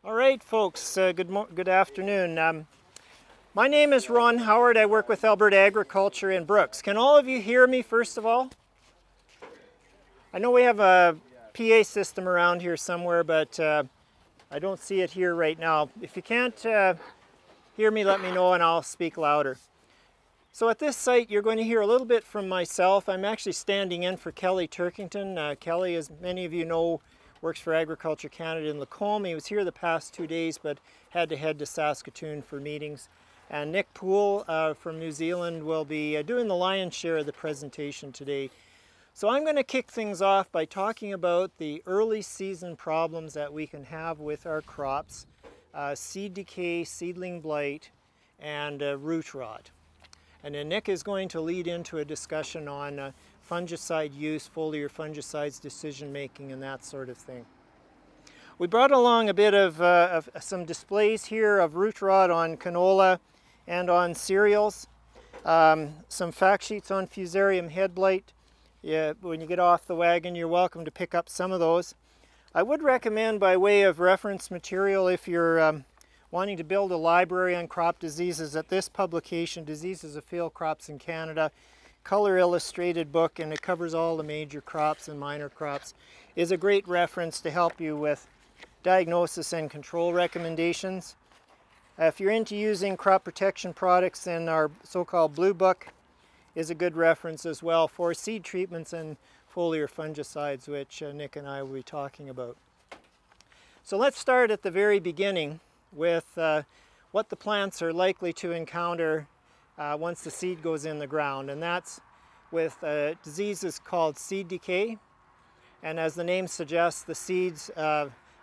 All right, folks, good afternoon. My name is Ron Howard. I work with Alberta Agriculture in Brooks. Can all of you hear me, first of all? I know we have a PA system around here somewhere, but I don't see it here right now. If you can't hear me, let me know and I'll speak louder. So at this site, you're going to hear a little bit from myself. I'm actually standing in for Kelly Turkington. Kelly, as many of you know, works for Agriculture Canada in Lacombe. He was here the past 2 days, but had to head to Saskatoon for meetings. And Nick Poole from New Zealand will be doing the lion's share of the presentation today. So I'm going to kick things off by talking about the early season problems that we can have with our crops, seed decay, seedling blight, and root rot. And then Nick is going to lead into a discussion on fungicide use, foliar fungicides, decision making, and that sort of thing. We brought along a bit of some displays here of root rot on canola and on cereals. Some fact sheets on Fusarium head blight. Yeah, when you get off the wagon, you're welcome to pick up some of those. I would recommend, by way of reference material, if you're wanting to build a library on crop diseases, that this publication, Diseases of Field Crops in Canada, color illustrated book, and it covers all the major crops and minor crops, is a great reference to help you with diagnosis and control recommendations. If you're into using crop protection products, then our so-called blue book is a good reference as well for seed treatments and foliar fungicides, which Nick and I will be talking about. So let's start at the very beginning with what the plants are likely to encounter once the seed goes in the ground, and that's with diseases called seed decay. And as the name suggests, the seeds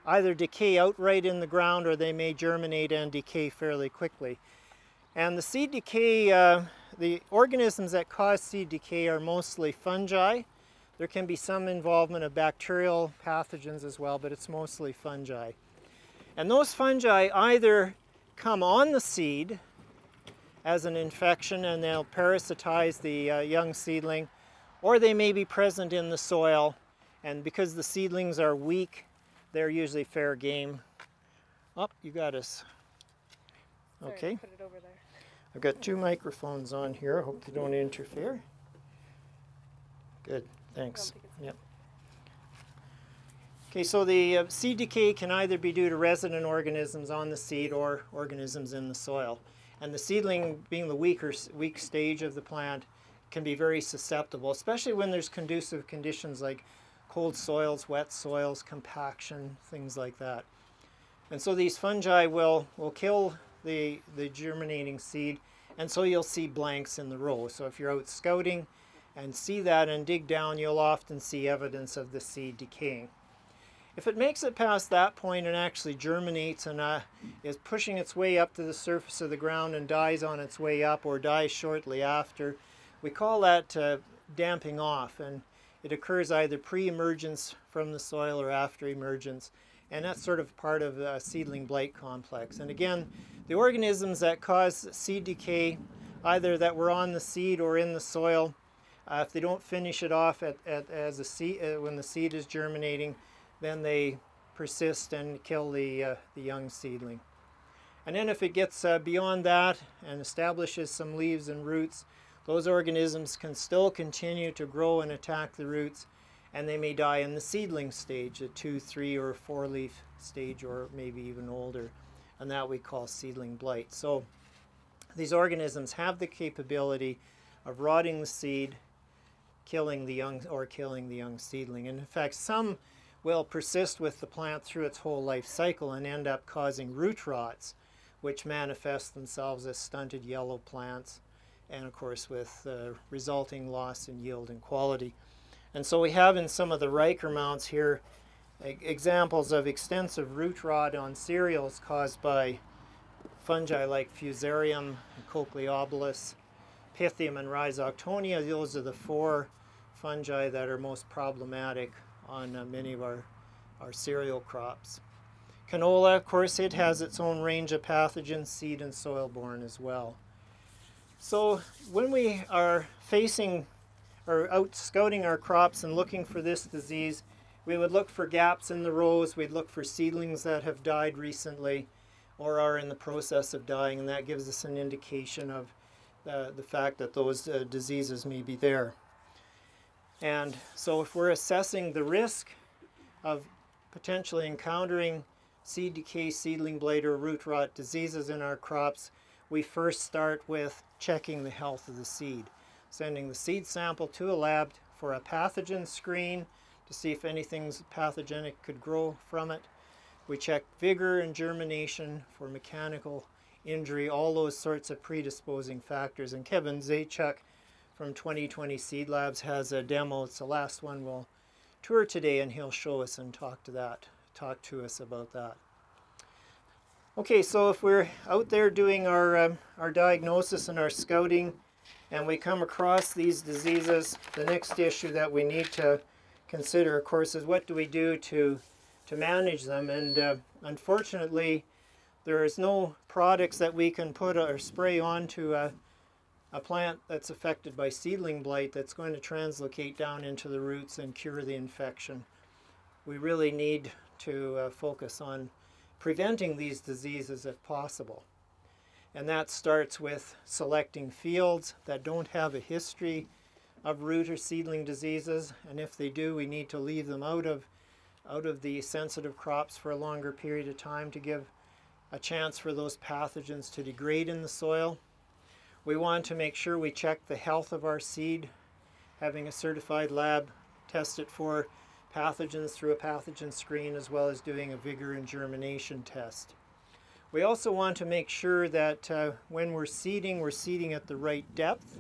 either decay outright in the ground or they may germinate and decay fairly quickly. And the seed decay, the organisms that cause seed decay are mostly fungi. There can be some involvement of bacterial pathogens as well, but it's mostly fungi. And those fungi either come on the seed as an infection and they'll parasitize the young seedling, or they may be present in the soil, and because the seedlings are weak, they're usually fair game. Oh, you got us. Okay. Sorry, put it over there. I've got 2 microphones on here. I hope they don't interfere. Good, thanks. Yep. Okay, so the seed decay can either be due to resident organisms on the seed or organisms in the soil. And the seedling, being the weak stage of the plant, can be very susceptible, especially when there's conducive conditions like cold soils, wet soils, compaction, things like that. And so these fungi will kill the germinating seed, and so you'll see blanks in the row. So if you're out scouting and see that and dig down, you'll often see evidence of the seed decaying. If it makes it past that point and actually germinates and is pushing its way up to the surface of the ground and dies on its way up or dies shortly after, we call that damping off, and it occurs either pre-emergence from the soil or after emergence, and that's sort of part of the seedling blight complex. And again, the organisms that cause seed decay, either that were on the seed or in the soil, if they don't finish it off as a seed, when the seed is germinating, then they persist and kill the young seedling. And then if it gets beyond that and establishes some leaves and roots, those organisms can still continue to grow and attack the roots, and they may die in the seedling stage, a 2, 3, or 4 leaf stage, or maybe even older, and that we call seedling blight. So these organisms have the capability of rotting the seed, killing the young seedling. And in fact, some will persist with the plant through its whole life cycle and end up causing root rots, which manifest themselves as stunted yellow plants, and of course with resulting loss in yield and quality. And so we have in some of the Riker mounts here examples of extensive root rot on cereals caused by fungi like Fusarium, Cochleobolus, Pythium, and Rhizoctonia. Those are the 4 fungi that are most problematic on many of our cereal crops. Canola, of course, it has its own range of pathogens, seed and soil-borne as well. So when we are facing or out scouting our crops and looking for this disease, we would look for gaps in the rows. We'd look for seedlings that have died recently or are in the process of dying, and that gives us an indication of the fact that those diseases may be there. And so if we're assessing the risk of potentially encountering seed decay, seedling blight, or root rot diseases in our crops, we first start with checking the health of the seed, sending the seed sample to a lab for a pathogen screen to see if anything's pathogenic could grow from it. We check vigor and germination for mechanical injury, all those sorts of predisposing factors. And Kevin Zaechuk from 2020 Seed Labs has a demo. It's the last one we'll tour today, and he'll show us and talk to us about that. Okay, so if we're out there doing our diagnosis and our scouting, and we come across these diseases, the next issue that we need to consider, of course, is what do we do to manage them. And unfortunately, there is no products that we can put or spray onto a plant that's affected by seedling blight that's going to translocate down into the roots and cure the infection. We really need to focus on preventing these diseases if possible. And that starts with selecting fields that don't have a history of root or seedling diseases, and if they do, we need to leave them out of the sensitive crops for a longer period of time to give a chance for those pathogens to degrade in the soil. We want to make sure we check the health of our seed, having a certified lab test it for pathogens through a pathogen screen, as well as doing a vigor and germination test. We also want to make sure that when we're seeding at the right depth.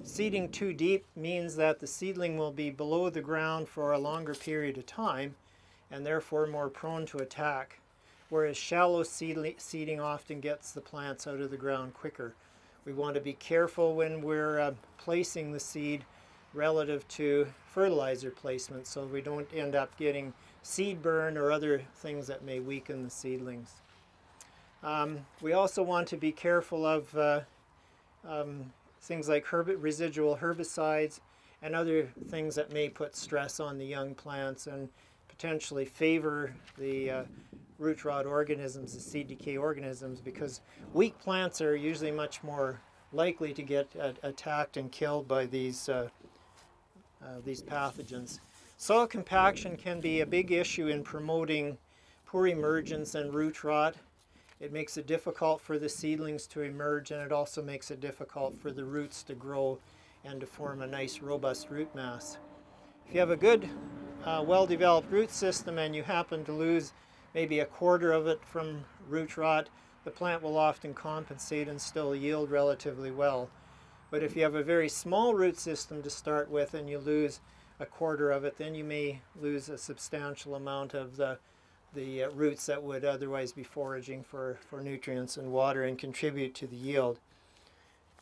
Seeding too deep means that the seedling will be below the ground for a longer period of time and therefore more prone to attack, whereas shallow seeding often gets the plants out of the ground quicker. We want to be careful when we're placing the seed relative to fertilizer placement so we don't end up getting seed burn or other things that may weaken the seedlings. We also want to be careful of things like residual herbicides and other things that may put stress on the young plants and potentially favor the root rot organisms, the seed decay organisms, because weak plants are usually much more likely to get attacked and killed by these pathogens. Soil compaction can be a big issue in promoting poor emergence and root rot. It makes it difficult for the seedlings to emerge, and it also makes it difficult for the roots to grow and to form a nice robust root mass. If you have a good well-developed root system and you happen to lose maybe a quarter of it from root rot, the plant will often compensate and still yield relatively well. But if you have a very small root system to start with and you lose a quarter of it, then you may lose a substantial amount of the roots that would otherwise be foraging for nutrients and water and contribute to the yield.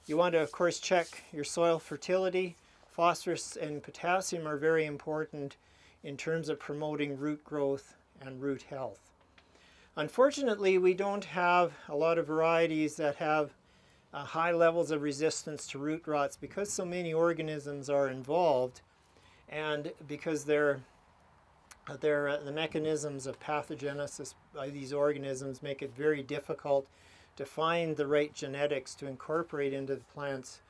You want to, of course, check your soil fertility. Phosphorus and potassium are very important in terms of promoting root growth and root health. Unfortunately, we don't have a lot of varieties that have high levels of resistance to root rots because so many organisms are involved, and because the mechanisms of pathogenesis by these organisms make it very difficult to find the right genetics to incorporate into the plants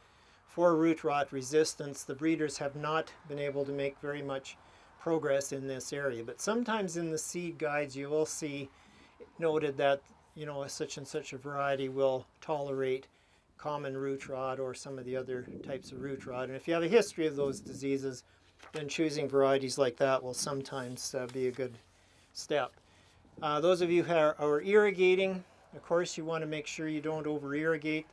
for root rot resistance. The breeders have not been able to make very much progress in this area. But sometimes in the seed guides you will see noted that, you know, such and such a variety will tolerate common root rot or some of the other types of root rot. And if you have a history of those diseases, then choosing varieties like that will sometimes be a good step. Those of you who are irrigating, of course, you want to make sure you don't over-irrigate.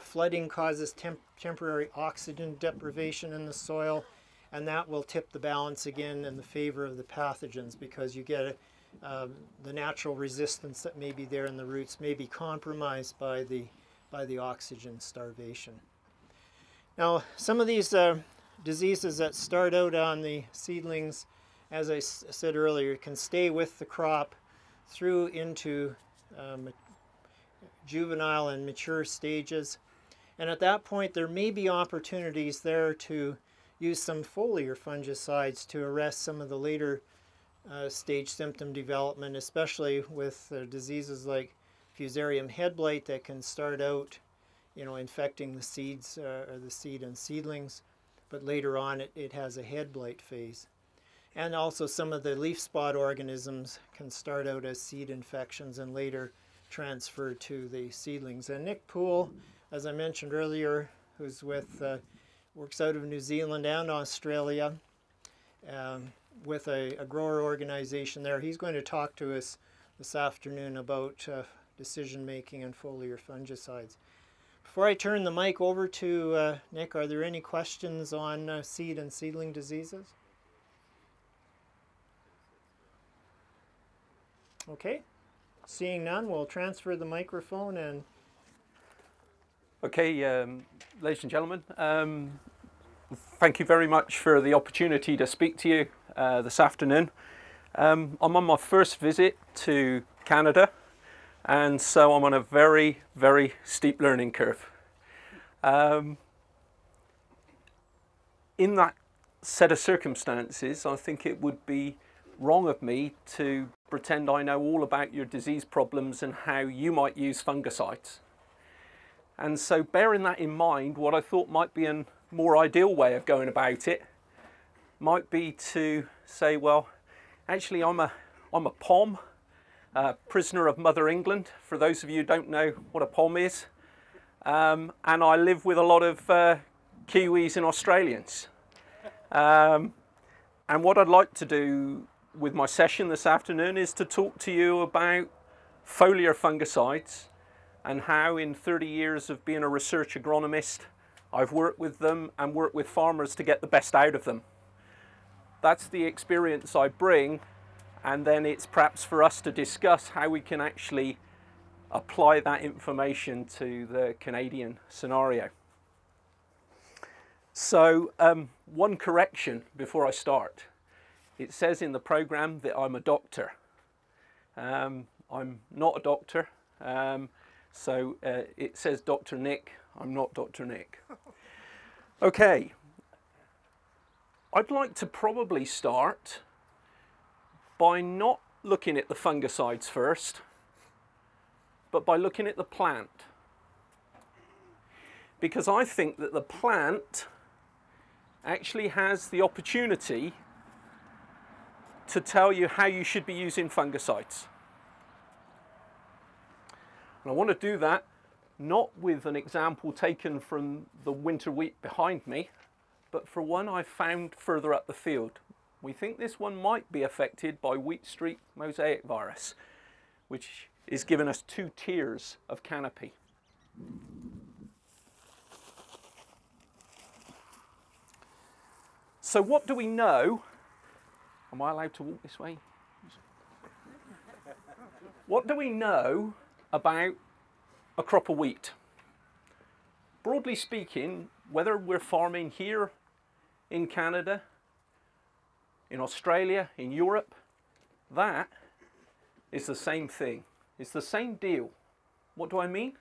Flooding causes temporary oxygen deprivation in the soil, and that will tip the balance again in the favor of the pathogens, because you get the natural resistance that may be there in the roots may be compromised by the oxygen starvation. Now, some of these diseases that start out on the seedlings, as I said earlier, can stay with the crop through into juvenile and mature stages. And at that point, there may be opportunities there to use some foliar fungicides to arrest some of the later stage symptom development, especially with diseases like Fusarium head blight that can start out, infecting the seeds or the seed and seedlings, but later on it has a head blight phase. And also some of the leaf spot organisms can start out as seed infections and later transfer to the seedlings. And Nick Poole, as I mentioned earlier, who's works out of New Zealand and Australia with a grower organization there. He's going to talk to us this afternoon about decision making and foliar fungicides. Before I turn the mic over to Nick, are there any questions on seed and seedling diseases? Okay, seeing none, we'll transfer the microphone and... Okay, ladies and gentlemen, thank you very much for the opportunity to speak to you this afternoon. I'm on my first visit to Canada, and so I'm on a very, very steep learning curve. In that set of circumstances, I think it would be wrong of me to pretend I know all about your disease problems and how you might use fungicides. And so bearing that in mind, what I thought might be a more ideal way of going about it might be to say, well, actually I'm a POM, prisoner of Mother England, for those of you who don't know what a POM is. And I live with a lot of Kiwis and Australians. And what I'd like to do with my session this afternoon is to talk to you about foliar fungicides and how in 30 years of being a research agronomist, I've worked with them and worked with farmers to get the best out of them. That's the experience I bring, and then it's perhaps for us to discuss how we can actually apply that information to the Canadian scenario. So one correction before I start. It says in the program that I'm a doctor. I'm not a doctor. So it says Dr. Nick. I'm not Dr. Nick. Okay. I'd like to probably start by not looking at the fungicides first, but by looking at the plant. Because I think that the plant actually has the opportunity to tell you how you should be using fungicides. And I want to do that not with an example taken from the winter wheat behind me, but for one I found further up the field. We think this one might be affected by wheat streak mosaic virus, which is giving us 2 tiers of canopy. So what do we know? Am I allowed to walk this way? What do we know about a crop of wheat? Broadly speaking, whether we're farming here in Canada, in Australia, in Europe, that is the same thing. It's the same deal. What do I mean?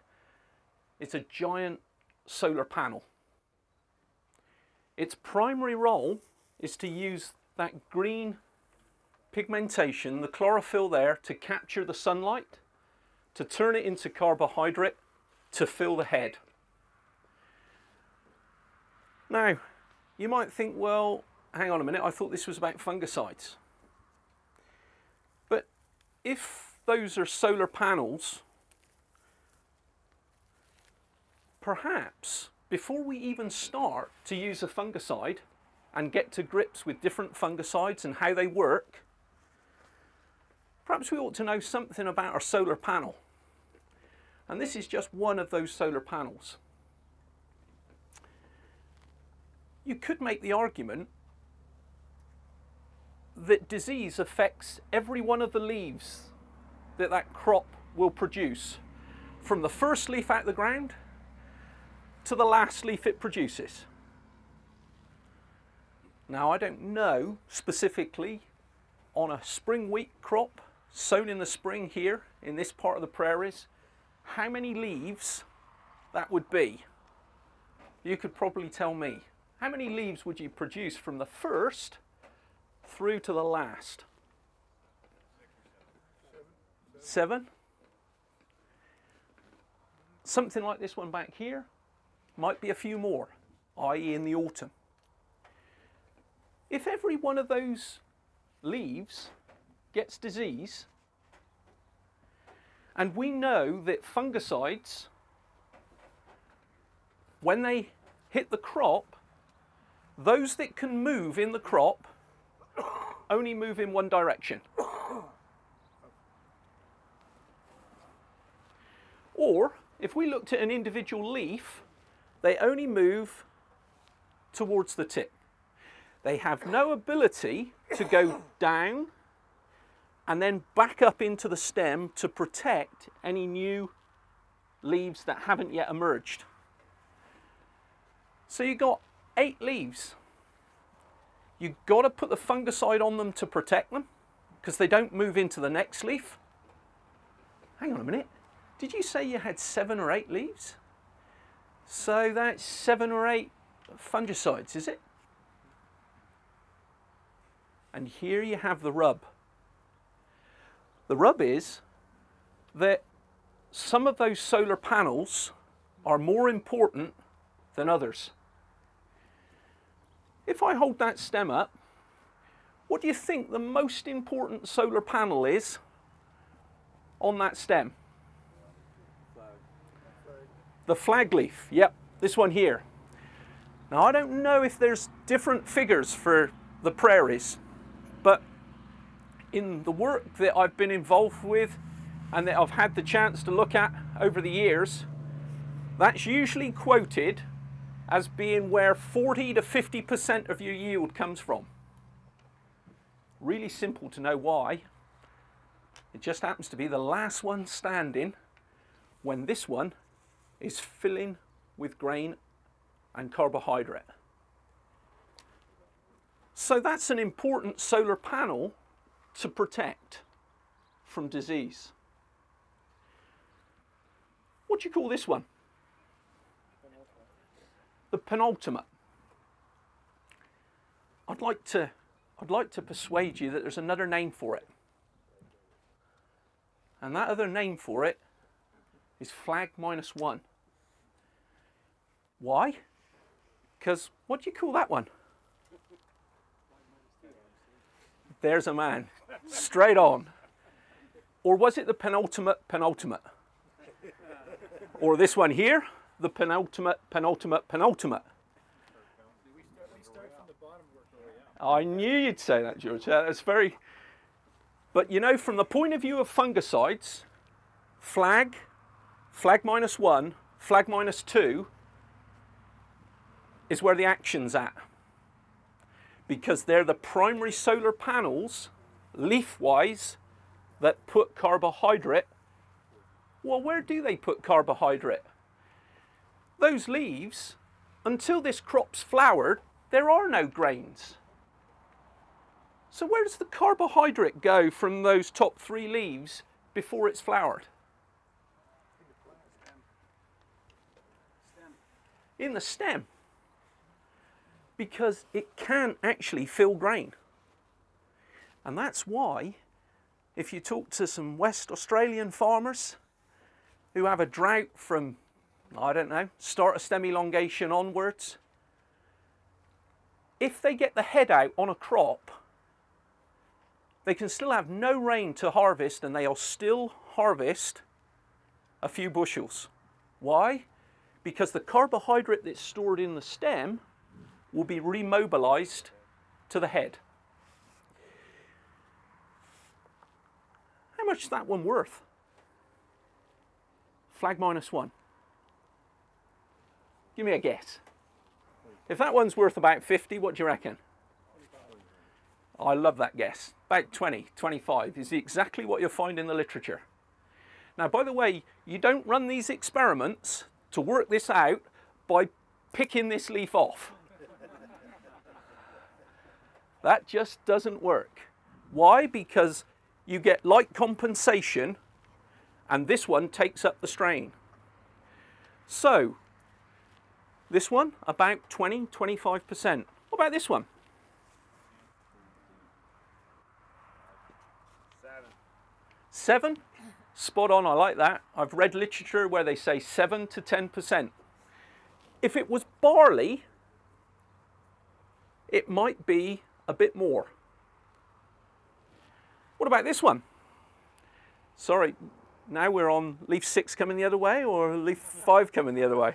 It's a giant solar panel. Its primary role is to use that green pigmentation, the chlorophyll there, to capture the sunlight, to turn it into carbohydrate, to fill the head. Now, you might think, well, hang on a minute, I thought this was about fungicides. But if those are solar panels, perhaps before we even start to use a fungicide and get to grips with different fungicides and how they work, perhaps we ought to know something about our solar panel. And this is just one of those solar panels. You could make the argument that disease affects every one of the leaves that that crop will produce, from the first leaf out of the ground to the last leaf it produces. Now, I don't know specifically on a spring wheat crop sown in the spring here in this part of the prairies how many leaves that would be. You could probably tell me. How many leaves would you produce from the first through to the last? 7. Something like this one back here, might be a few more, i.e. in the autumn. If every one of those leaves gets disease, and we know that fungicides, when they hit the crop, those that can move in the crop only move in one direction. Or, if we looked at an individual leaf, they only move towards the tip. They have no ability to go down and then back up into the stem to protect any new leaves that haven't yet emerged. So you've got 8 leaves. You've got to put the fungicide on them to protect them because they don't move into the next leaf. Hang on a minute. Did you say you had 7 or 8 leaves? So that's 7 or 8 fungicides, is it? And here you have the rub. The rub is that some of those solar panels are more important than others. If I hold that stem up, what do you think the most important solar panel is on that stem? The flag leaf, yep, this one here. Now I don't know if there's different figures for the prairies, but in the work that I've been involved with and that I've had the chance to look at over the years, that's usually quoted as being where 40 to 50% of your yield comes from. Really simple to know why. It just happens to be the last one standing when this one is filling with grain and carbohydrate. So that's an important solar panel to protect from disease. What do you call this one? The penultimate. I'd like to persuade you that there's another name for it. And that other name for it is flag -1. Why? Because what do you call that one? There's a man. Straight on. Or was it the penultimate? Or this one here? The penultimate. I knew you'd say that, George. That's very... But you know, from the point of view of fungicides, flag -1, flag -2 is where the action's at. Because they're the primary solar panels, leaf-wise, that put carbohydrate. Well, where do they put carbohydrate? Those leaves, until this crop's flowered, there are no grains. So where does the carbohydrate go from those top 3 leaves before it's flowered? In the stem. Because it can actually fill grain. And that's why, if you talk to some West Australian farmers who have a drought from, I don't know, start of stem elongation onwards, if they get the head out on a crop, they can still have no rain to harvest and they'll still harvest a few bushels. Why? Because the carbohydrate that's stored in the stem will be remobilized to the head. How much is that one worth? Flag -1. Give me a guess. If that one's worth about 50, what do you reckon? I love that guess. About 20, 25 is exactly what you'll find in the literature. Now, by the way, you don't run these experiments to work this out by picking this leaf off. That just doesn't work. Why? Because you get light compensation and this one takes up the strain. So, this one, about 20, 25%. What about this one? 7. 7, spot on, I like that. I've read literature where they say 7 to 10%. If it was barley, it might be a bit more. What about this one? Sorry, now we're on leaf 6 coming the other way, or leaf 5 coming the other way?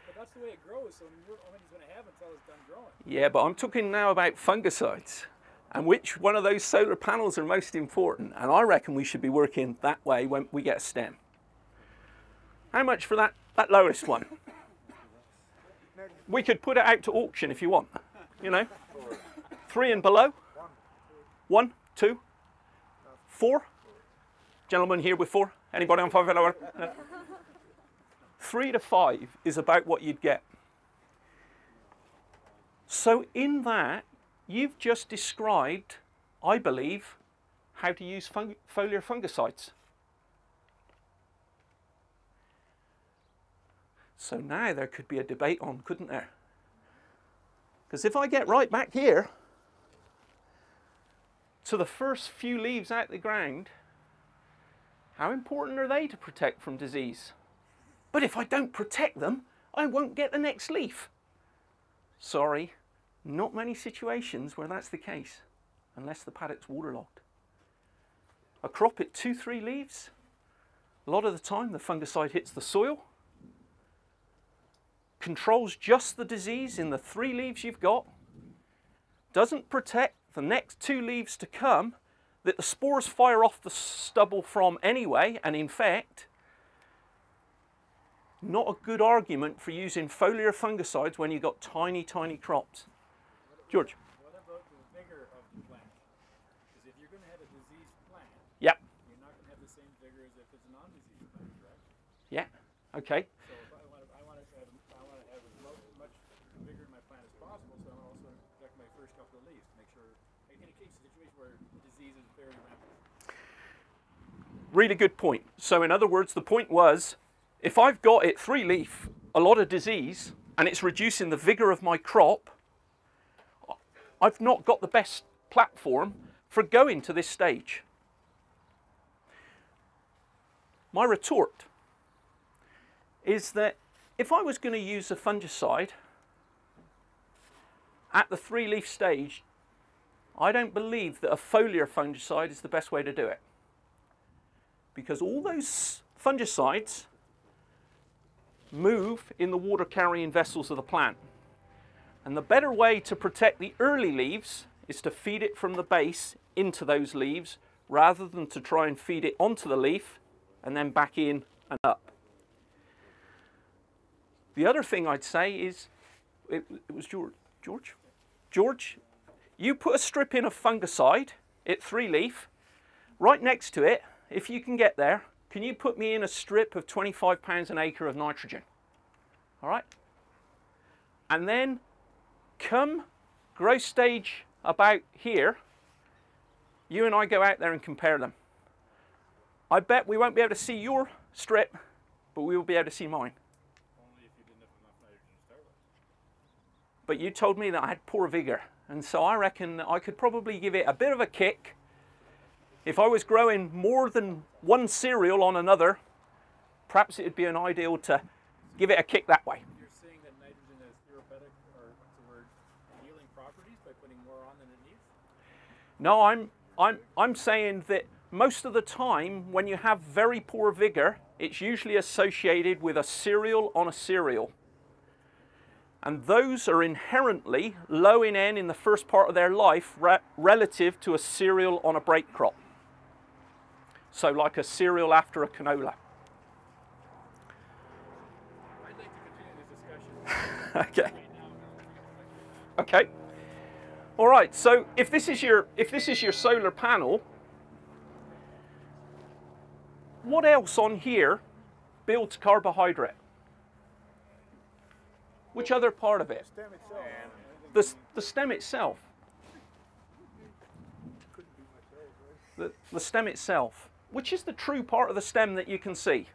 But that's the way it grows, so you're only going to have until it's done growing. Yeah, but I'm talking now about fungicides and which one of those solar panels are most important. And I reckon we should be working that way when we get a stem. How much for that lowest one? We could put it out to auction if you want, you know. 3 and below? 1, 2, 4? Gentleman here with 4? Anybody on 5 hour? 3 to 5 is about what you'd get. So in that, you've just described, I believe, how to use foliar fungicides. So now there could be a debate on, couldn't there? Because if I get right back here to the first few leaves out the ground, how important are they to protect from disease? But if I don't protect them, I won't get the next leaf. Sorry, not many situations where that's the case, unless the paddock's waterlogged. A crop at 2-3 leaves, a lot of the time the fungicide hits the soil, controls just the disease in the 3 leaves you've got, doesn't protect the next 2 leaves to come that the spores fire off the stubble from anyway, and in fact, not a good argument for using foliar fungicides when you've got tiny, tiny crops. George? What about the vigor of the plant? Because if you're going to have a diseased plant, Yep. you're not going to have the same vigor as if it's a non-diseased plant, correct? Yeah, okay. So if I want to have as much vigor in my plant as possible, so I want to also protect my first couple of leaves to make sure, in a case, a situation where disease is very rampant. Really good point. So in other words, the point was, if I've got it 3 leaf, a lot of disease, and it's reducing the vigor of my crop, I've not got the best platform for going to this stage. My retort is that if I was going to use a fungicide at the 3 leaf stage, I don't believe that a foliar fungicide is the best way to do it. Because all those fungicides move in the water carrying vessels of the plant. And the better way to protect the early leaves is to feed it from the base into those leaves rather than to try and feed it onto the leaf and then back in and up. The other thing I'd say is, it was George, you put a strip in of fungicide at 3 leaf, right next to it, if you can get there, can you put me in a strip of 25 pounds an acre of nitrogen? All right? And then come growth stage about here, you and I go out there and compare them. I bet we won't be able to see your strip, but we will be able to see mine. Only if you didn't have enough nitrogen to start with. But you told me that I had poor vigor, and so I reckon that I could probably give it a bit of a kick. If I was growing more than one cereal on another, perhaps it would be an ideal to give it a kick that way. You're saying that nitrogen has therapeutic, or what's the word, healing properties by putting more on than it needs? No, I'm saying that most of the time when you have very poor vigor, it's usually associated with a cereal on a cereal. And those are inherently low in N in the first part of their life relative to a cereal on a break crop. So like a cereal after a canola. I'd like to continue this discussion. Okay. Okay. All right. So if this is your solar panel, what else on here builds carbohydrate? Which other part of it? Stem itself. The stem itself. The stem itself. Which is the true part of the stem that you can see?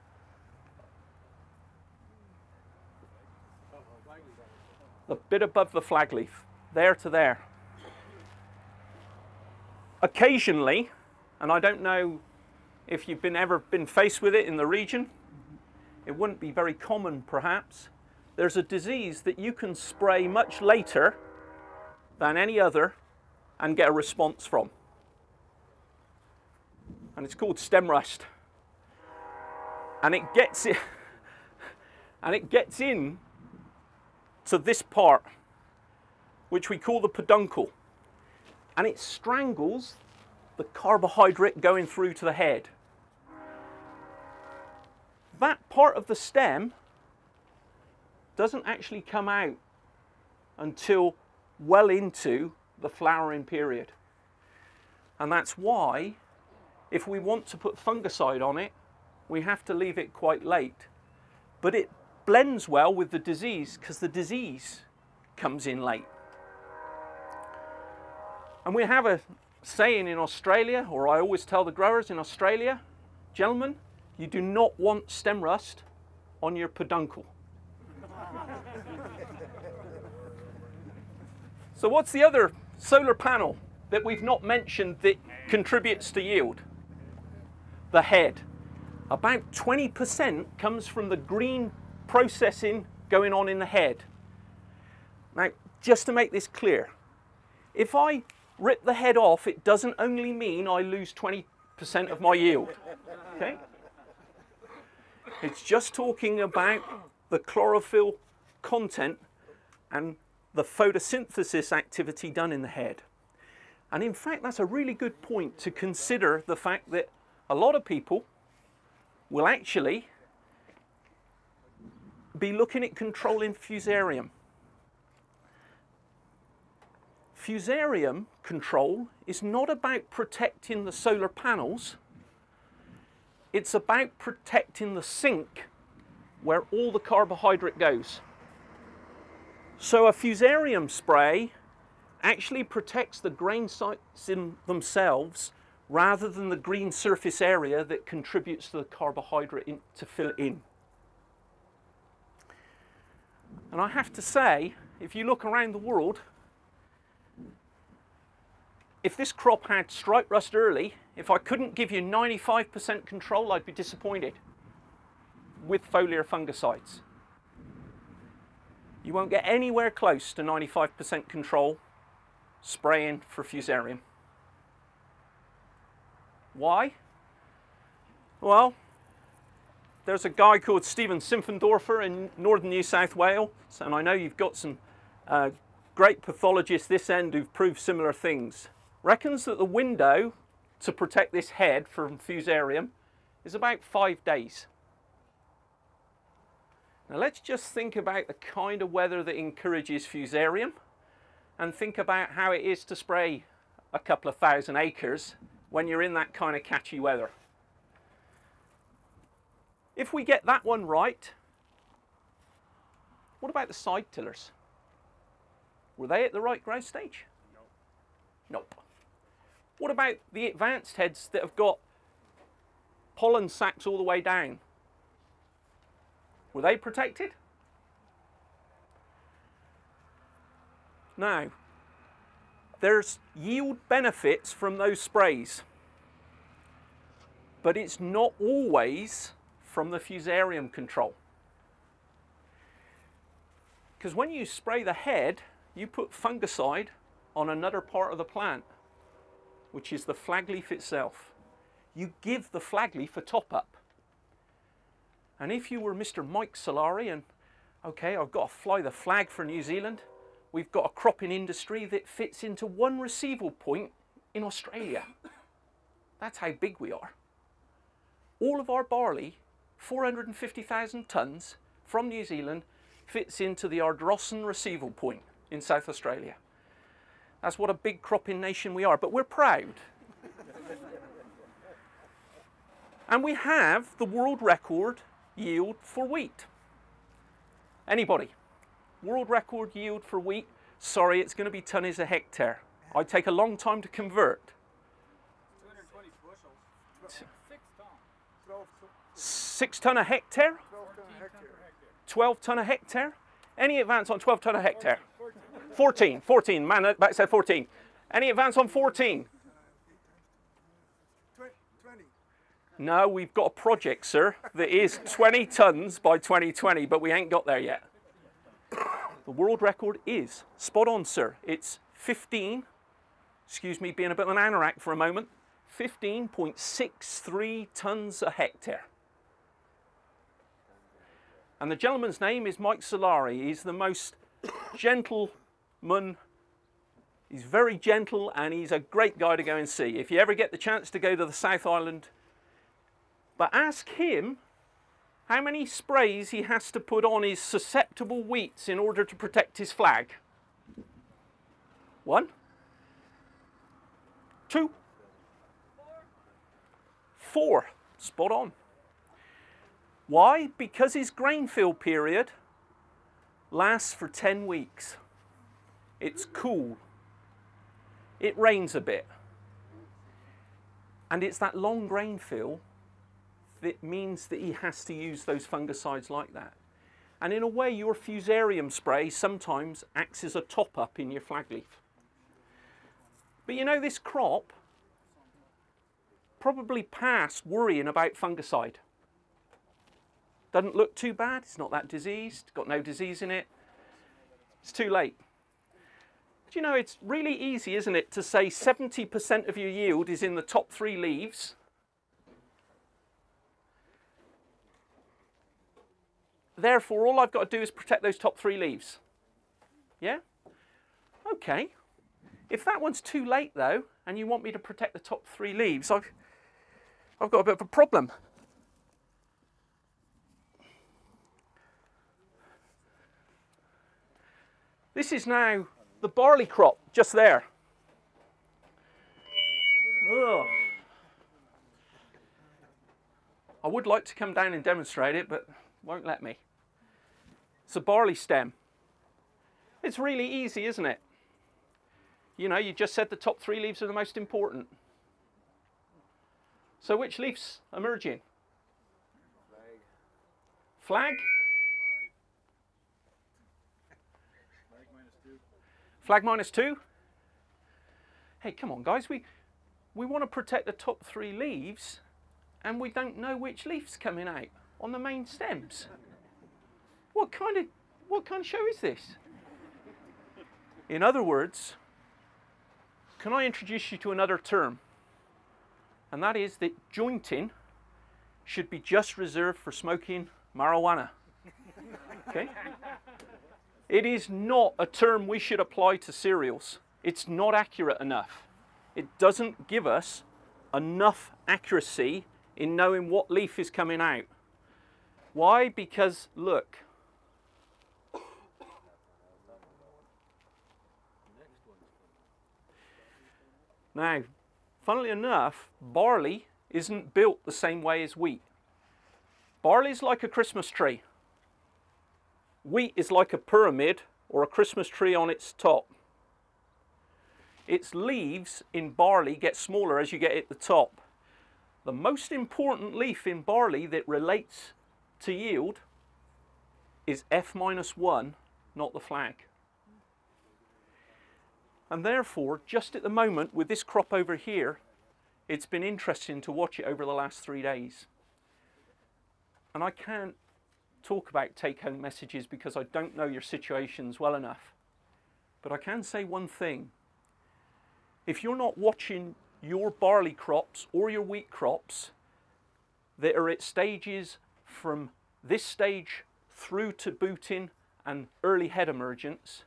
The bit above the flag leaf, there to there. Occasionally, and I don't know if you've ever been faced with it in the region, it wouldn't be very common perhaps. There's a disease that you can spray much later than any other and get a response from. And it's called stem rust. And it gets in, to this part, which we call the peduncle. And it strangles the carbohydrate going through to the head. That part of the stem doesn't actually come out until well into the flowering period. And that's why, if we want to put fungicide on it, we have to leave it quite late. But it blends well with the disease because the disease comes in late. And we have a saying in Australia, or I always tell the growers in Australia, gentlemen, you do not want stem rust on your peduncle. So what's the other solar panel that we've not mentioned that contributes to yield? The head. About 20% comes from the green processing going on in the head. Now, just to make this clear, if I rip the head off, it doesn't only mean I lose 20% of my yield. Okay? It's just talking about the chlorophyll content and the photosynthesis activity done in the head. And in fact, that's a really good point to consider the fact that a lot of people will actually be looking at controlling Fusarium. Fusarium control is not about protecting the solar panels, it's about protecting the sink where all the carbohydrate goes. So a Fusarium spray actually protects the grain sites in themselves rather than the green surface area that contributes to the carbohydrate to fill it in. And I have to say, if you look around the world, if this crop had stripe rust early, if I couldn't give you 95% control, I'd be disappointed with foliar fungicides. You won't get anywhere close to 95% control spraying for Fusarium. Why? Well, there's a guy called Stephen Simpfendorfer in northern New South Wales, and I know you've got some great pathologists this end who've proved similar things. Reckons that the window to protect this head from Fusarium is about 5 days. Now let's just think about the kind of weather that encourages Fusarium and think about how it is to spray a couple of thousand acres when you're in that kind of catchy weather. If we get that one right, what about the side tillers? Were they at the right growth stage? No. Nope. What about the advanced heads that have got pollen sacs all the way down? Were they protected? Now, there's yield benefits from those sprays, but it's not always from the Fusarium control. Because when you spray the head, you put fungicide on another part of the plant, which is the flag leaf itself. You give the flag leaf a top up. And if you were Mr. Mike Solari and, okay, I've got to fly the flag for New Zealand, we've got a cropping industry that fits into one receival point in Australia. That's how big we are. All of our barley, 450,000 tonnes from New Zealand, fits into the Ardrossan receival point in South Australia. That's what a big cropping nation we are, but we're proud. And we have the world record yield for wheat. Anybody? World record yield for wheat? Sorry, it's going to be tonnes a hectare. I take a long time to convert. 220 bushels. 6 tons. 6 tonne a hectare? 12 tonne a hectare? Any advance on 12 tonne a hectare? 14, man, that back said 14. Any advance on 14? No, we've got a project, sir, that is 20 tons by 2020, but we ain't got there yet. The world record is spot on, sir. It's 15, excuse me, being a bit of an anorak for a moment, 15.63 tons a hectare. And the gentleman's name is Mike Solari. He's the most gentleman. He's very gentle and he's a great guy to go and see. If you ever get the chance to go to the South Island, but ask him how many sprays he has to put on his susceptible wheats in order to protect his flag. 1, 2, 4. Spot on. Why? Because his grain fill period lasts for 10 weeks. It's cool. It rains a bit. And it's that long grain fill that means that he has to use those fungicides like that. And in a way, your Fusarium spray sometimes acts as a top-up in your flag leaf. But you know, this crop probably past worrying about fungicide. Doesn't look too bad, it's not that diseased, got no disease in it. It's too late. But you know, it's really easy, isn't it, to say 70% of your yield is in the top 3 leaves. Therefore, all I've got to do is protect those top 3 leaves. Yeah? Okay. If that one's too late, though, and you want me to protect the top 3 leaves, I've got a bit of a problem. This is now the barley crop, just there. Ugh. I would like to come down and demonstrate it, but won't let me. It's a barley stem. It's really easy, isn't it? You know, you just said the top 3 leaves are the most important. So which leaf's emerging? Flag? Flag -2? Hey, come on, guys. We want to protect the top 3 leaves, and we don't know which leaf's coming out on the main stems. What kind of show is this? In other words, can I introduce you to another term? And that is that jointing should be just reserved for smoking marijuana. Okay? It is not a term we should apply to cereals. It's not accurate enough. It doesn't give us enough accuracy in knowing what leaf is coming out. Why? Because look. Now, funnily enough, barley isn't built the same way as wheat. Barley is like a Christmas tree. Wheat is like a pyramid or a Christmas tree on its top. Its leaves in barley get smaller as you get at the top. The most important leaf in barley that relates to yield is F-1, not the flag. And therefore, just at the moment with this crop over here, it's been interesting to watch it over the last 3 days. And I can't talk about take-home messages because I don't know your situations well enough. But I can say one thing. If you're not watching your barley crops or your wheat crops that are at stages from this stage through to booting and early head emergence,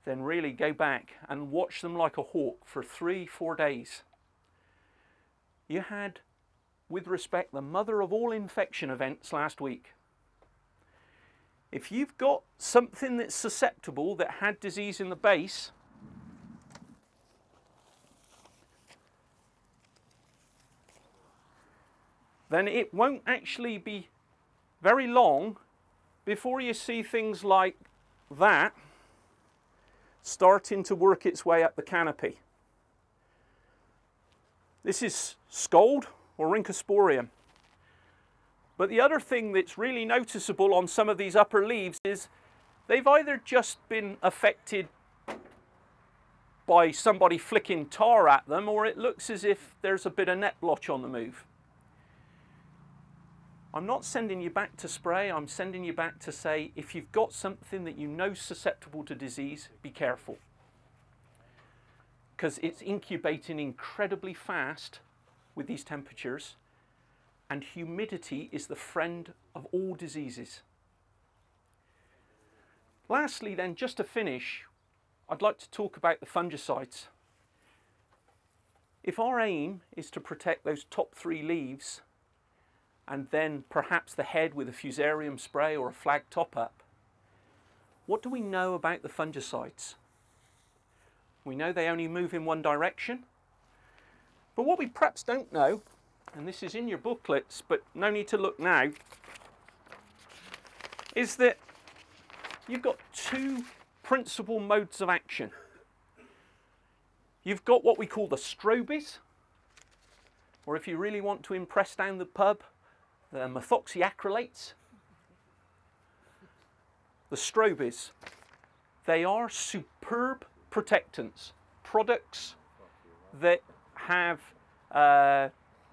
then really go back and watch them like a hawk for 3-4 days. You had, with respect, the mother of all infection events last week. If you've got something that's susceptible that had disease in the base, then it won't actually be very long before you see things like that starting to work its way up the canopy. This is scald or Rhynchosporium. But the other thing that's really noticeable on some of these upper leaves is they've either just been affected by somebody flicking tar at them, or it looks as if there's a bit of net blotch on the move. I'm not sending you back to spray, I'm sending you back to say, if you've got something that you know is susceptible to disease, be careful. Because it's incubating incredibly fast with these temperatures, and humidity is the friend of all diseases. Lastly then, just to finish, I'd like to talk about the fungicides. If our aim is to protect those top 3 leaves, and then perhaps the head with a Fusarium spray or a flag top-up, what do we know about the fungicides? We know they only move in one direction, but what we perhaps don't know, and this is in your booklets, but no need to look now, is that you've got 2 principal modes of action. You've got what we call the strobies, or if you really want to impress down the pub, the methoxyacrylates. The strobies, they are superb protectants, products that have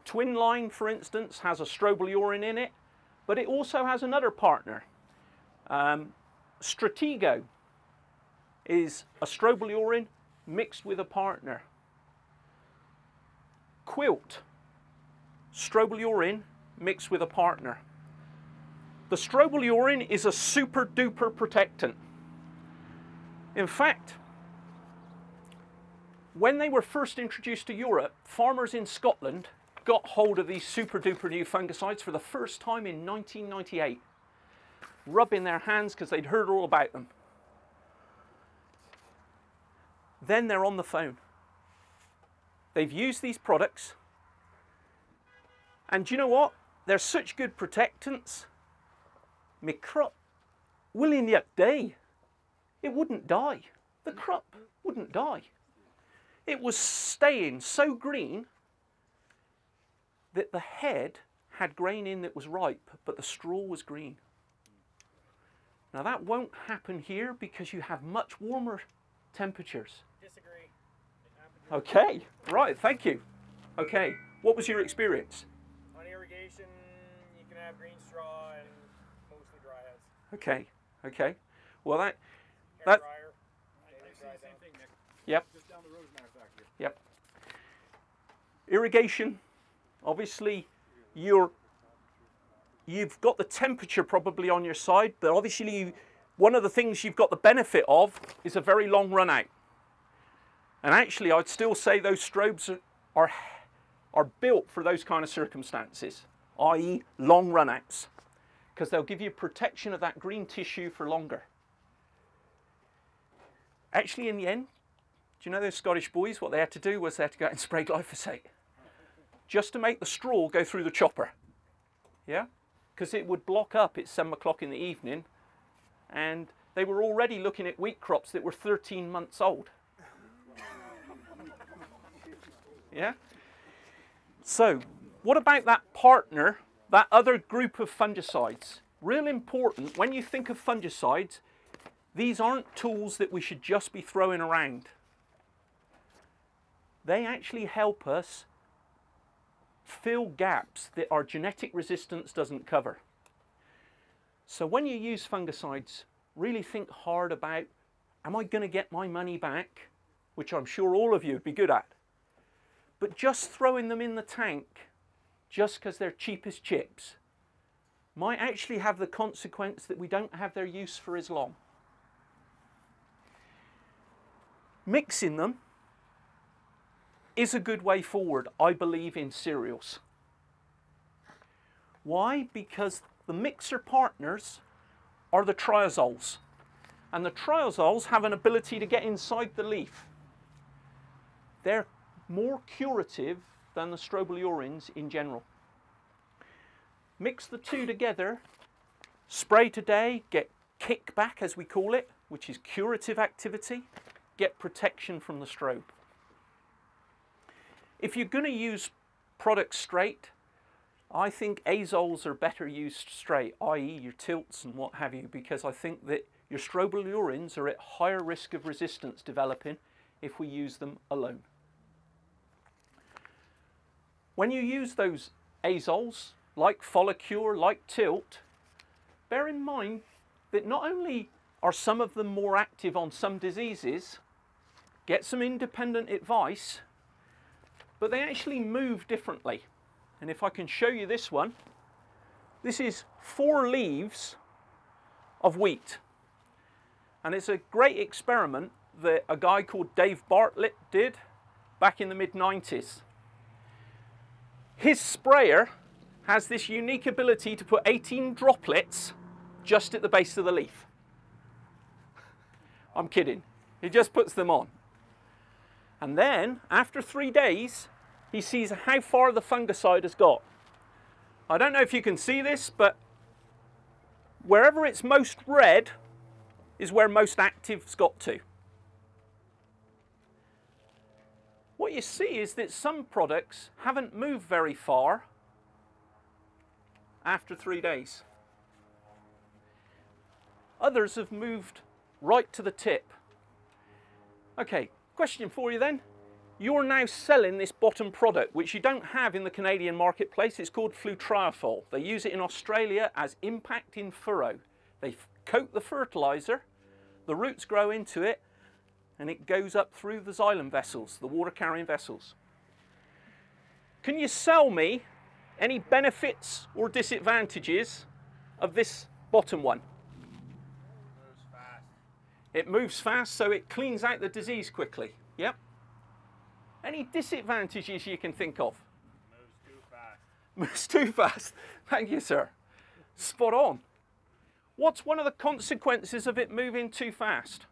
twin line, for instance, has a strobilurin in it, but it also has another partner. Stratego is a strobilurin mixed with a partner. Quilt, strobilurin mixed with a partner. The strobilurin is a super duper protectant. In fact, when they were first introduced to Europe, farmers in Scotland got hold of these super duper new fungicides for the first time in 1998, rubbing their hands because they'd heard all about them. Then they're on the phone. They've used these products, and do you know what? They're such good protectants. My crop will in the day, it wouldn't die. The crop wouldn't die. It was staying so green that the head had grain in that was ripe, but the straw was green. Now that won't happen here because you have much warmer temperatures. Disagree. Okay, right, thank you. Okay, what was your experience? On irrigation, you can have green straw and mostly dry heads. Okay, okay. Well, Hair that dryer. I've seen the same thing, Nick. Yep. Just down the road, as a matter of fact. Here. Yep. Irrigation, obviously you've got the temperature probably on your side, but obviously one of the things you've got the benefit of is a very long run out. And actually I'd still say those strobes are built for those kind of circumstances, i.e. long run outs, because they'll give you protection of that green tissue for longer. Actually in the end, do you know those Scottish boys, what they had to do was they had to go out and spray glyphosate just to make the straw go through the chopper. Yeah? Because it would block up at 7 o'clock in the evening, and they were already looking at wheat crops that were 13 months old. Yeah? So, what about that partner, that other group of fungicides? Real important, when you think of fungicides, these aren't tools that we should just be throwing around. They actually help us fill gaps that our genetic resistance doesn't cover. So when you use fungicides, really think hard about, am I going to get my money back? Which I'm sure all of you would be good at. But just throwing them in the tank, just because they're cheap as chips, might actually have the consequence that we don't have their use for as long. Mixing them is a good way forward, I believe, in cereals. Why? Because the mixer partners are the triazoles, and the triazoles have an ability to get inside the leaf. They're more curative than the strobilurins in general. Mix the two together, spray today, get kickback as we call it, which is curative activity, get protection from the strobe. If you're going to use products straight, I think azoles are better used straight, i.e. your tilts and what have you, because I think that your strobilurins are at higher risk of resistance developing if we use them alone. When you use those azoles, like Folicure, like Tilt, bear in mind that not only are some of them more active on some diseases, get some independent advice, but they actually move differently. And if I can show you this one, this is 4 leaves of wheat. And it's a great experiment that a guy called Dave Bartlett did back in the mid-90s. His sprayer has this unique ability to put 18 droplets just at the base of the leaf. I'm kidding. He just puts them on. And then, after 3 days, he sees how far the fungicide has got. I don't know if you can see this, but wherever it's most red is where most active's got to. What you see is that some products haven't moved very far after 3 days. Others have moved right to the tip. Okay, question for you then. You're now selling this bottom product, which you don't have in the Canadian marketplace. It's called flutriafol. They use it in Australia as impact in furrow. They coat the fertilizer, the roots grow into it, and it goes up through the xylem vessels, the water carrying vessels. Can you sell me any benefits or disadvantages of this bottom one? Moves fast. It moves fast, so it cleans out the disease quickly. Yep. Any disadvantages you can think of? Moves too fast. Moves too fast. Thank you, sir. Spot on. What's one of the consequences of it moving too fast?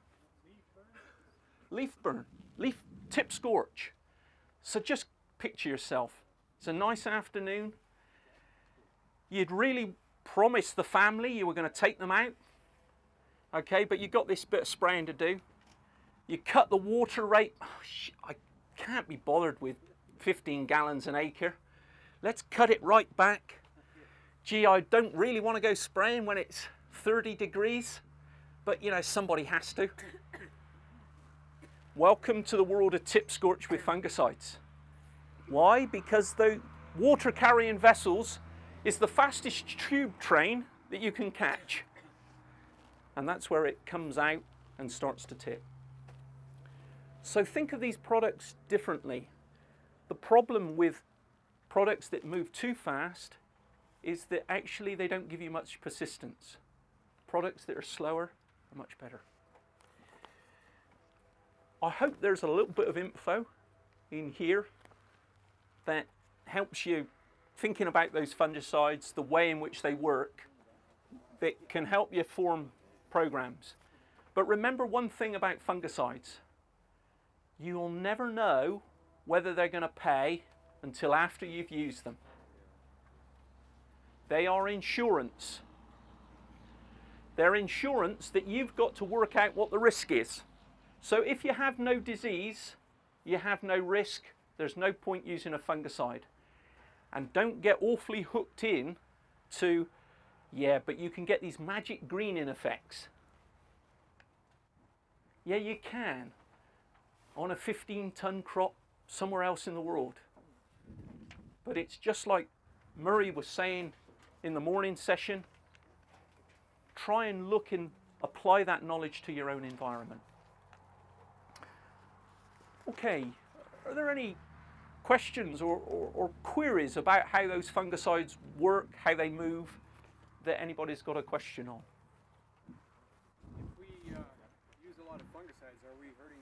Leaf burn. Leaf tip scorch. So just picture yourself. It's a nice afternoon. You'd really promised the family you were going to take them out. Okay, but you've got this bit of spraying to do. You cut the water rate. Oh, I can't be bothered with 15 gallons an acre. Let's cut it right back. Gee, I don't really want to go spraying when it's 30 degrees, but you know, somebody has to. Welcome to the world of tip scorch with fungicides. Why? Because the water carrying vessels is the fastest tube train that you can catch. And that's where it comes out and starts to tip. So think of these products differently. The problem with products that move too fast is that actually they don't give you much persistence. Products that are slower are much better. I hope there's a little bit of info in here that helps you thinking about those fungicides, the way in which they work, that can help you form programs. But remember one thing about fungicides. You'll never know whether they're going to pay until after you've used them. They are insurance. They're insurance that you've got to work out what the risk is. So if you have no disease, you have no risk, there's no point using a fungicide. And don't get awfully hooked in to, yeah, but you can get these magic greening effects. Yeah, you can. On a 15-ton crop somewhere else in the world. But it's just like Murray was saying in the morning session, try and look and apply that knowledge to your own environment. Okay, are there any questions or queries about how those fungicides work, how they move, that anybody's got a question on? If we use a lot of fungicides, are we hurting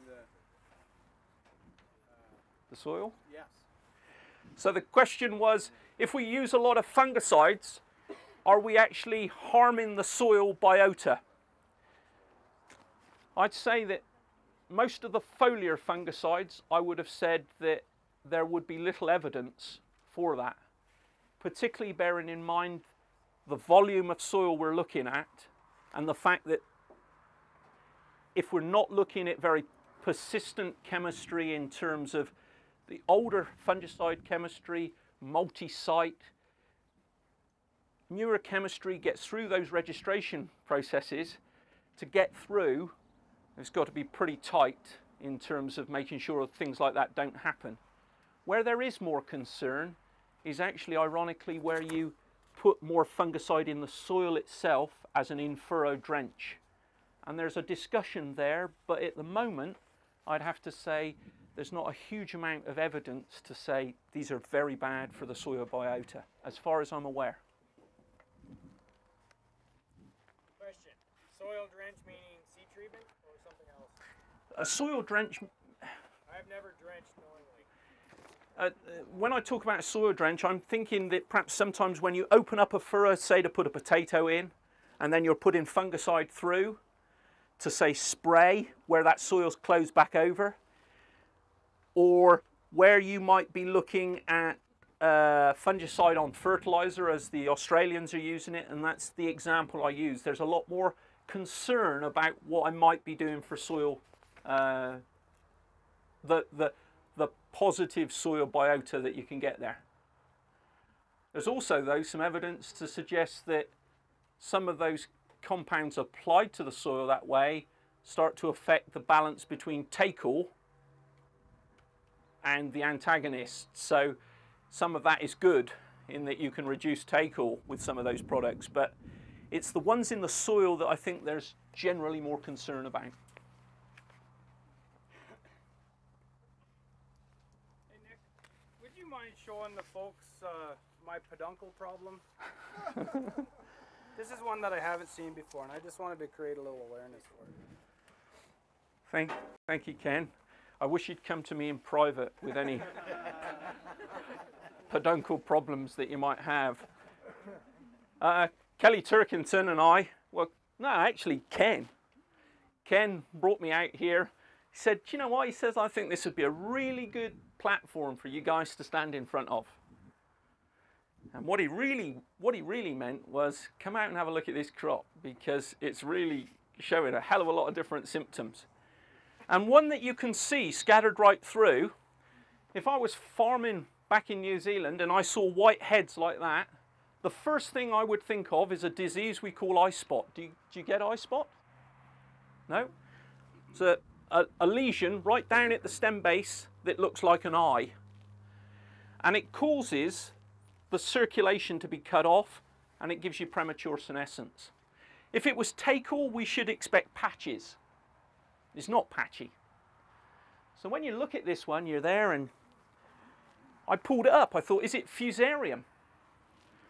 The soil? Yes. So the question was, if we use a lot of fungicides, are we actually harming the soil biota? I'd say that most of the foliar fungicides, I would have said that there would be little evidence for that, particularly bearing in mind the volume of soil we're looking at and the fact that if we're not looking at very persistent chemistry in terms of the older fungicide chemistry, multi-site, newer chemistry gets through those registration processes. To get through, it's got to be pretty tight in terms of making sure things like that don't happen. Where there is more concern is actually ironically where you put more fungicide in the soil itself as an in-furrow drench. And there's a discussion there, but at the moment I'd have to say there's not a huge amount of evidence to say these are very bad for the soil biota, as far as I'm aware. Question. Soil drench meaning seed treatment or something else? A soil drench... I've never drenched knowingly. When I talk about a soil drench, I'm thinking that perhaps sometimes when you open up a furrow, say to put a potato in, and then you're putting fungicide through to say spray where that soil's closed back over, or where you might be looking at fungicide on fertilizer as the Australians are using it, and that's the example I use. There's a lot more concern about what I might be doing for soil, the positive soil biota that you can get there. There's also, though, some evidence to suggest that some of those compounds applied to the soil that way start to affect the balance between take-all and the antagonist. So some of that is good in that you can reduce take-all with some of those products, but it's the ones in the soil that I think there's generally more concern about. Hey Nick, would you mind showing the folks my peduncle problem? This is one that I haven't seen before, and I just wanted to create a little awareness for it. Thank you, Ken. I wish you'd come to me in private with any peduncle problems that you might have. Kelly Turkinson and I, well, no, actually Ken brought me out here. He said, do you know what? He says, I think this would be a really good platform for you guys to stand in front of. And what he really meant was come out and have a look at this crop, because it's really showing a hell of a lot of different symptoms. And one that you can see scattered right through, if I was farming back in New Zealand and I saw white heads like that, the first thing I would think of is a disease we call eye spot. Do you get eye spot? No? It's a lesion right down at the stem base that looks like an eye. And it causes the circulation to be cut off, and it gives you premature senescence. If it was take-all, we should expect patches. It's not patchy. So when you look at this one, you're there, and I pulled it up. I thought, is it Fusarium?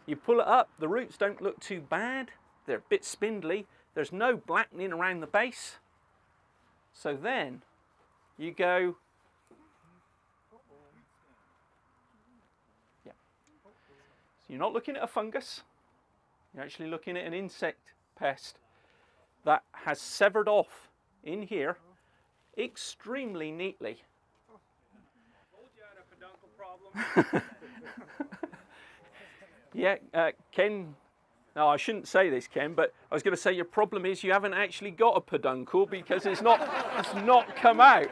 You pull it up, the roots don't look too bad. They're a bit spindly. There's no blackening around the base. So then you go, yeah. So you're not looking at a fungus. You're actually looking at an insect pest that has severed off in here extremely neatly. Told you I had a peduncle problem. Yeah, Ken, no, I shouldn't say this, Ken, but I was going to say your problem is you haven't actually got a peduncle because it's not come out.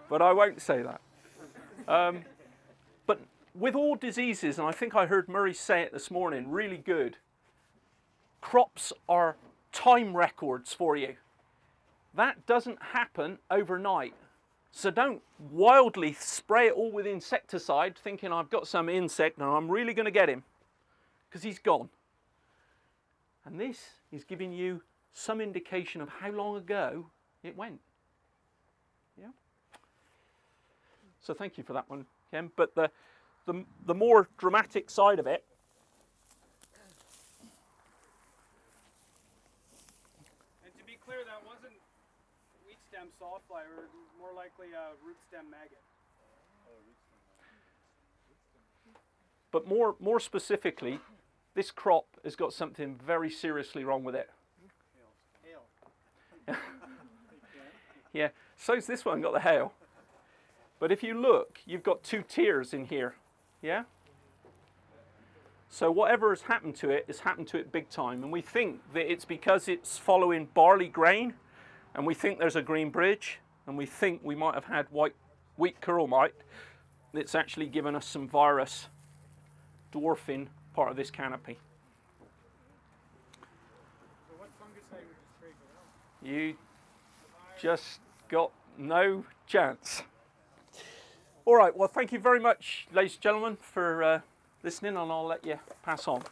But I won't say that. But with all diseases, and I think I heard Murray say it this morning, really good, crops are time records for you. That doesn't happen overnight. So don't wildly spray it all with insecticide thinking I've got some insect and I'm really going to get him, because he's gone. And this is giving you some indication of how long ago it went. Yeah. So thank you for that one, Ken. But the more dramatic side of it, And to be clear, that wasn't wheat stem sawfly, or more likely a root stem maggot. but more specifically, this crop has got something very seriously wrong with it. Yeah, so's this one got the hail. But if you look, you've got two tiers in here, yeah? So whatever has happened to it has happened to it big time. And we think that it's because it's following barley grain, and we think there's a green bridge, and we think we might have had wheat curl mite that's actually given us some virus dwarfing part of this canopy. So what fungus fungicide would you spray for them? You just got no chance. All right, well, thank you very much, ladies and gentlemen, for listening, and I'll let you pass on.